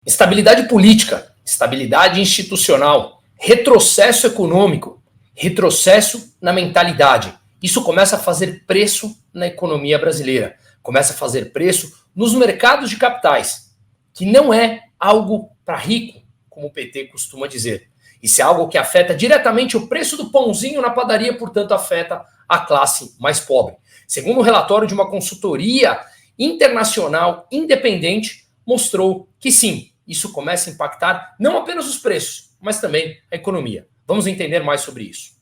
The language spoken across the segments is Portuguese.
Estabilidade política, estabilidade institucional, retrocesso econômico, retrocesso na mentalidade. Isso começa a fazer preço na economia brasileira, começa a fazer preço nos mercados de capitais, que não é algo para rico, como o PT costuma dizer. Isso é algo que afeta diretamente o preço do pãozinho na padaria, portanto afeta a classe mais pobre. Segundo um relatório de uma consultoria internacional independente, mostrou que sim, isso começa a impactar não apenas os preços, mas também a economia. Vamos entender mais sobre isso.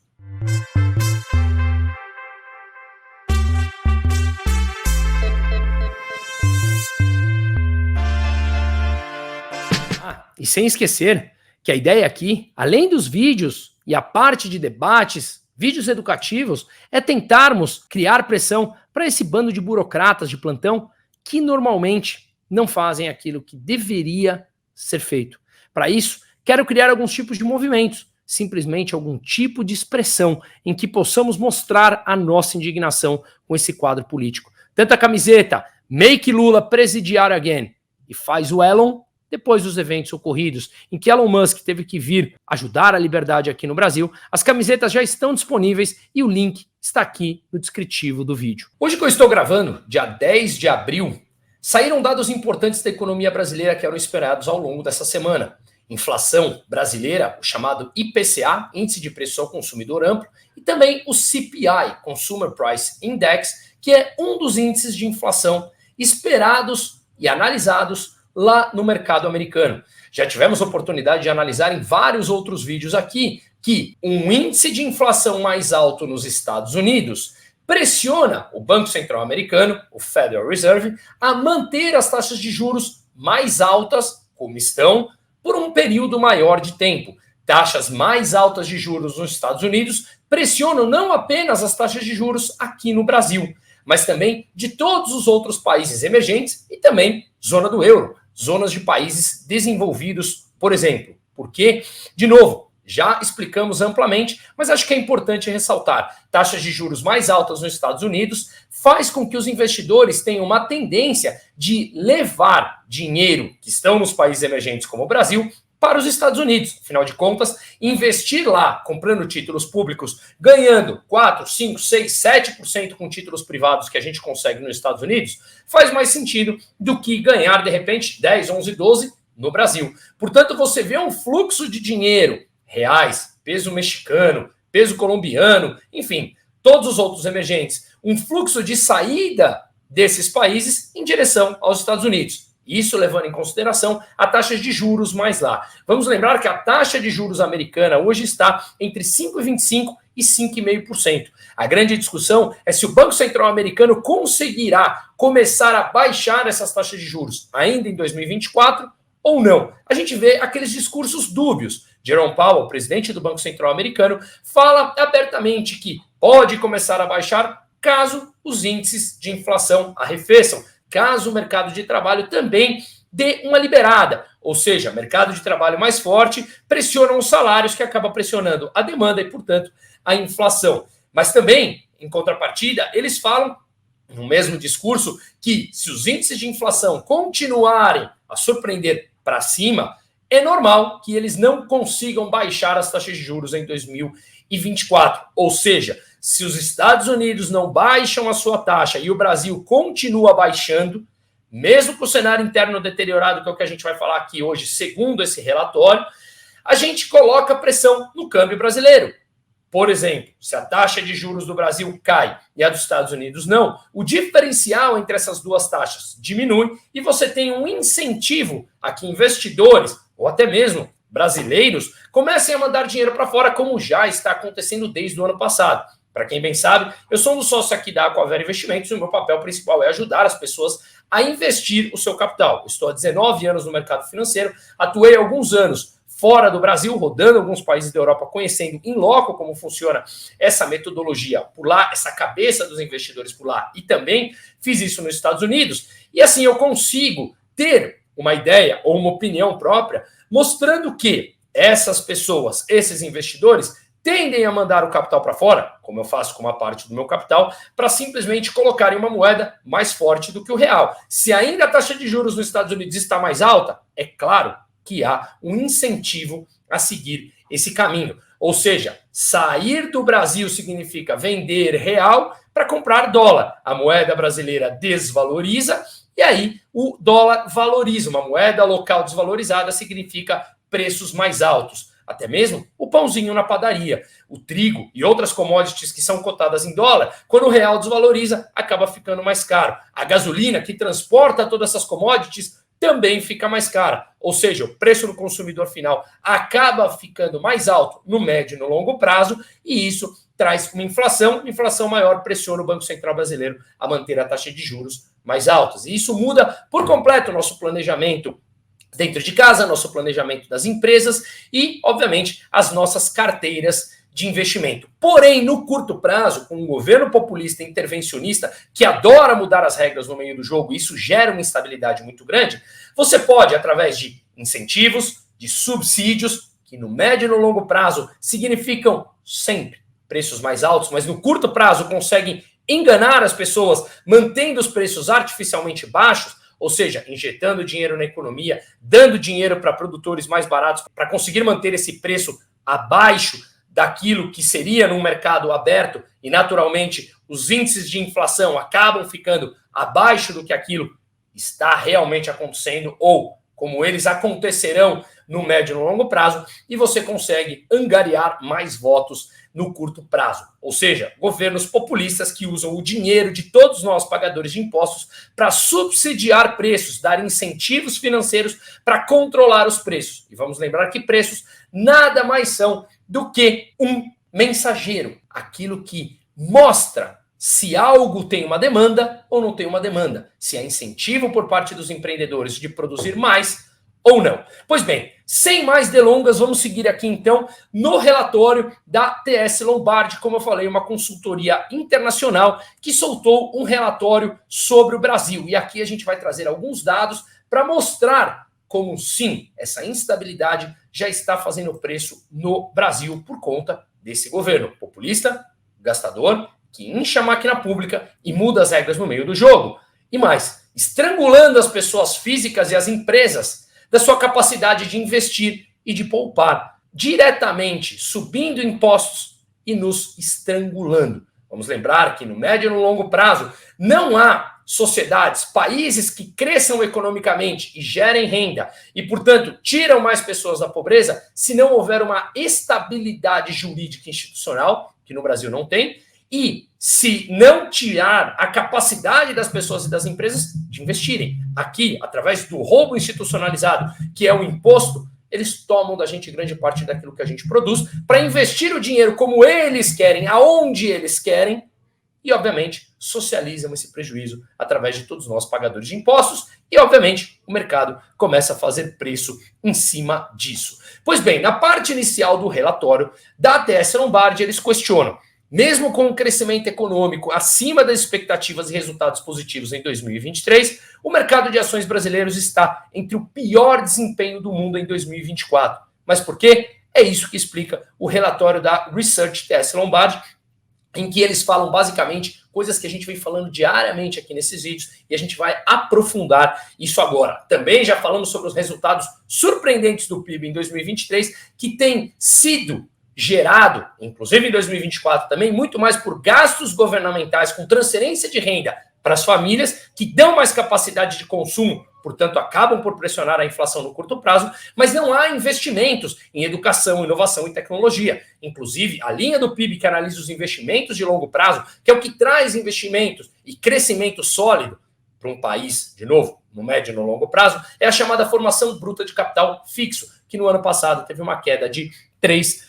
E sem esquecer que a ideia aqui, além dos vídeos e a parte de debates, vídeos educativos, é tentarmos criar pressão para esse bando de burocratas de plantão que normalmente não fazem aquilo que deveria ser feito. Para isso, quero criar alguns tipos de movimentos, simplesmente algum tipo de expressão em que possamos mostrar a nossa indignação com esse quadro político. Tanto a camiseta Make Lula Presidiar Again e faz o Elon, depois dos eventos ocorridos em que Elon Musk teve que vir ajudar a liberdade aqui no Brasil, as camisetas já estão disponíveis e o link está aqui no descritivo do vídeo. Hoje que eu estou gravando, dia 10 de abril, saíram dados importantes da economia brasileira que eram esperados ao longo dessa semana. Inflação brasileira, o chamado IPCA, Índice de Preço ao Consumidor Amplo, e também o CPI, Consumer Price Index, que é um dos índices de inflação esperados e analisados lá no mercado americano. Já tivemos oportunidade de analisar em vários outros vídeos aqui que um índice de inflação mais alto nos Estados Unidos pressiona o Banco Central americano, o Federal Reserve, a manter as taxas de juros mais altas, como estão, por um período maior de tempo. Taxas mais altas de juros nos Estados Unidos pressionam não apenas as taxas de juros aqui no Brasil, mas também de todos os outros países emergentes e também zona do euro, zonas de países desenvolvidos, por exemplo. Porque, de novo, já explicamos amplamente, mas acho que é importante ressaltar, taxas de juros mais altas nos Estados Unidos faz com que os investidores tenham uma tendência de levar dinheiro que estão nos países emergentes como o Brasil para os Estados Unidos. Afinal de contas, investir lá, comprando títulos públicos, ganhando 4, 5, 6, 7% com títulos privados que a gente consegue nos Estados Unidos, faz mais sentido do que ganhar, de repente, 10, 11, 12 no Brasil. Portanto, você vê um fluxo de dinheiro, reais, peso mexicano, peso colombiano, enfim, todos os outros emergentes, um fluxo de saída desses países em direção aos Estados Unidos. Isso levando em consideração a taxa de juros mais lá. Vamos lembrar que a taxa de juros americana hoje está entre 5,25% e 5,5%. A grande discussão é se o Banco Central americano conseguirá começar a baixar essas taxas de juros ainda em 2024 ou não. A gente vê aqueles discursos dúbios. Jerome Powell, presidente do Banco Central americano, fala abertamente que pode começar a baixar caso os índices de inflação arrefeçam, caso o mercado de trabalho também dê uma liberada, ou seja, mercado de trabalho mais forte pressiona os salários, que acaba pressionando a demanda e, portanto, a inflação. Mas também, em contrapartida, eles falam, no mesmo discurso, que se os índices de inflação continuarem a surpreender para cima, é normal que eles não consigam baixar as taxas de juros em 2024. Ou seja, se os Estados Unidos não baixam a sua taxa e o Brasil continua baixando, mesmo com o cenário interno deteriorado, que é o que a gente vai falar aqui hoje, segundo esse relatório, a gente coloca pressão no câmbio brasileiro. Por exemplo, se a taxa de juros do Brasil cai e a dos Estados Unidos não, o diferencial entre essas duas taxas diminui e você tem um incentivo a que investidores, ou até mesmo brasileiros, comecem a mandar dinheiro para fora, como já está acontecendo desde o ano passado. Para quem bem sabe, eu sou um dos sócios aqui da Aquavera Investimentos e o meu papel principal é ajudar as pessoas a investir o seu capital. Estou há 19 anos no mercado financeiro, atuei há alguns anos fora do Brasil, rodando alguns países da Europa, conhecendo em loco como funciona essa metodologia por lá, essa cabeça dos investidores por lá, e também fiz isso nos Estados Unidos. E assim eu consigo ter uma ideia ou uma opinião própria, mostrando que essas pessoas, esses investidores, tendem a mandar o capital para fora, como eu faço com uma parte do meu capital, para simplesmente colocar em uma moeda mais forte do que o real. Se ainda a taxa de juros nos Estados Unidos está mais alta, é claro que há um incentivo a seguir esse caminho. Ou seja, sair do Brasil significa vender real para comprar dólar. A moeda brasileira desvaloriza e aí o dólar valoriza. Uma moeda local desvalorizada significa preços mais altos. Até mesmo o pãozinho na padaria, o trigo e outras commodities que são cotadas em dólar, quando o real desvaloriza, acaba ficando mais caro. A gasolina que transporta todas essas commodities também fica mais cara. Ou seja, o preço do consumidor final acaba ficando mais alto no médio e no longo prazo, e isso traz uma inflação maior pressiona o Banco Central brasileiro a manter a taxa de juros mais altas. E isso muda por completo o nosso planejamento dentro de casa, nosso planejamento das empresas e, obviamente, as nossas carteiras de investimento. Porém, no curto prazo, com um governo populista e intervencionista que adora mudar as regras no meio do jogo, isso gera uma instabilidade muito grande, você pode, através de incentivos, de subsídios, que no médio e no longo prazo significam sempre preços mais altos, mas no curto prazo conseguem enganar as pessoas, mantendo os preços artificialmente baixos, ou seja, injetando dinheiro na economia, dando dinheiro para produtores mais baratos para conseguir manter esse preço abaixo daquilo que seria num mercado aberto e, naturalmente, os índices de inflação acabam ficando abaixo do que aquilo está realmente acontecendo ou como eles acontecerão no médio e no longo prazo, e você consegue angariar mais votos no curto prazo. Ou seja, governos populistas que usam o dinheiro de todos nós, pagadores de impostos, para subsidiar preços, dar incentivos financeiros para controlar os preços. E vamos lembrar que preços nada mais são do que um mensageiro, aquilo que mostra se algo tem uma demanda ou não tem uma demanda, se há incentivo por parte dos empreendedores de produzir mais ou não. Pois bem, sem mais delongas, vamos seguir aqui então no relatório da TS Lombardi, como eu falei, uma consultoria internacional que soltou um relatório sobre o Brasil. E aqui a gente vai trazer alguns dados para mostrar como sim, essa instabilidade já está fazendo preço no Brasil por conta desse governo populista, gastador, que incha a máquina pública e muda as regras no meio do jogo. E mais, estrangulando as pessoas físicas e as empresas da sua capacidade de investir e de poupar, diretamente subindo impostos e nos estrangulando. Vamos lembrar que no médio e no longo prazo não há sociedades, países que cresçam economicamente e gerem renda e, portanto, tiram mais pessoas da pobreza se não houver uma estabilidade jurídica e institucional, que no Brasil não tem, e se não tirar a capacidade das pessoas e das empresas de investirem. Aqui, através do roubo institucionalizado, que é o imposto, eles tomam da gente grande parte daquilo que a gente produz para investir o dinheiro como eles querem, aonde eles querem, e, obviamente, socializam esse prejuízo através de todos nós, pagadores de impostos, e, obviamente, o mercado começa a fazer preço em cima disso. Pois bem, na parte inicial do relatório da TS Lombardi, eles questionam: mesmo com um crescimento econômico acima das expectativas e resultados positivos em 2023, o mercado de ações brasileiros está entre o pior desempenho do mundo em 2024. Mas por quê? É isso que explica o relatório da Research TS Lombardi, em que eles falam basicamente coisas que a gente vem falando diariamente aqui nesses vídeos e a gente vai aprofundar isso agora. Também já falamos sobre os resultados surpreendentes do PIB em 2023, que tem sido gerado, inclusive em 2024 também, muito mais por gastos governamentais com transferência de renda para as famílias, que dão mais capacidade de consumo, portanto, acabam por pressionar a inflação no curto prazo, mas não há investimentos em educação, inovação e tecnologia. Inclusive, a linha do PIB que analisa os investimentos de longo prazo, que é o que traz investimentos e crescimento sólido para um país, de novo, no médio e no longo prazo, é a chamada formação bruta de capital fixo, que no ano passado teve uma queda de 3%.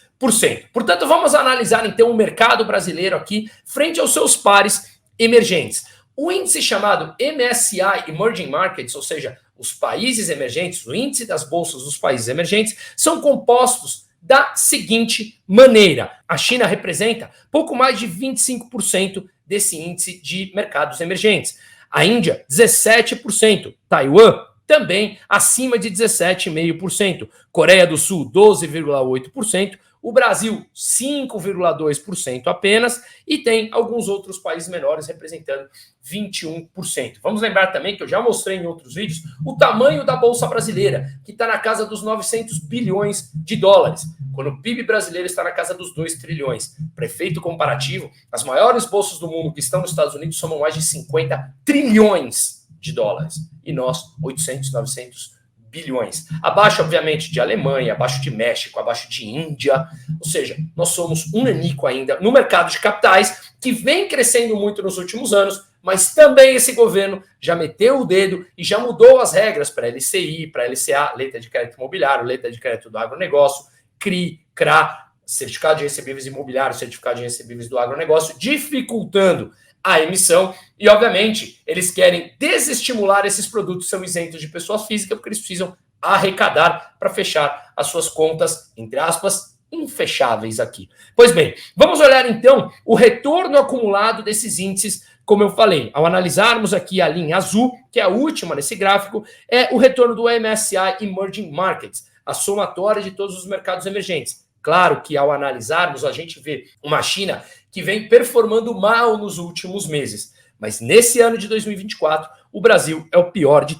Portanto, vamos analisar então o mercado brasileiro aqui frente aos seus pares emergentes. O índice chamado MSCI Emerging Markets, ou seja, os países emergentes, o índice das bolsas dos países emergentes, são compostos da seguinte maneira: a China representa pouco mais de 25% desse índice de mercados emergentes. A Índia, 17%. Taiwan, também acima de 17,5%. Coreia do Sul, 12,8%. O Brasil, 5,2% apenas, e tem alguns outros países menores representando 21%. Vamos lembrar também que eu já mostrei em outros vídeos o tamanho da Bolsa Brasileira, que está na casa dos 900 bilhões de dólares, quando o PIB brasileiro está na casa dos 2 trilhões. Para efeito comparativo, as maiores bolsas do mundo que estão nos Estados Unidos somam mais de 50 trilhões de dólares, e nós, 800, 900 bilhões. Abaixo, obviamente, de Alemanha, abaixo de México, abaixo de Índia. Ou seja, nós somos um nanico ainda no mercado de capitais, que vem crescendo muito nos últimos anos, mas também esse governo já meteu o dedo e já mudou as regras para LCI, para LCA, letra de crédito imobiliário, letra de crédito do agronegócio, CRI, CRA, certificado de recebíveis imobiliários, certificado de recebíveis do agronegócio, dificultando a emissão e, obviamente, eles querem desestimular esses produtos que são isentos de pessoa física porque eles precisam arrecadar para fechar as suas contas, entre aspas, infecháveis aqui. Pois bem, vamos olhar então o retorno acumulado desses índices, como eu falei. Ao analisarmos aqui a linha azul, que é a última nesse gráfico, é o retorno do MSCI Emerging Markets, a somatória de todos os mercados emergentes. Claro que ao analisarmos, a gente vê uma China que vem performando mal nos últimos meses. Mas nesse ano de 2024, o Brasil é o pior de todos.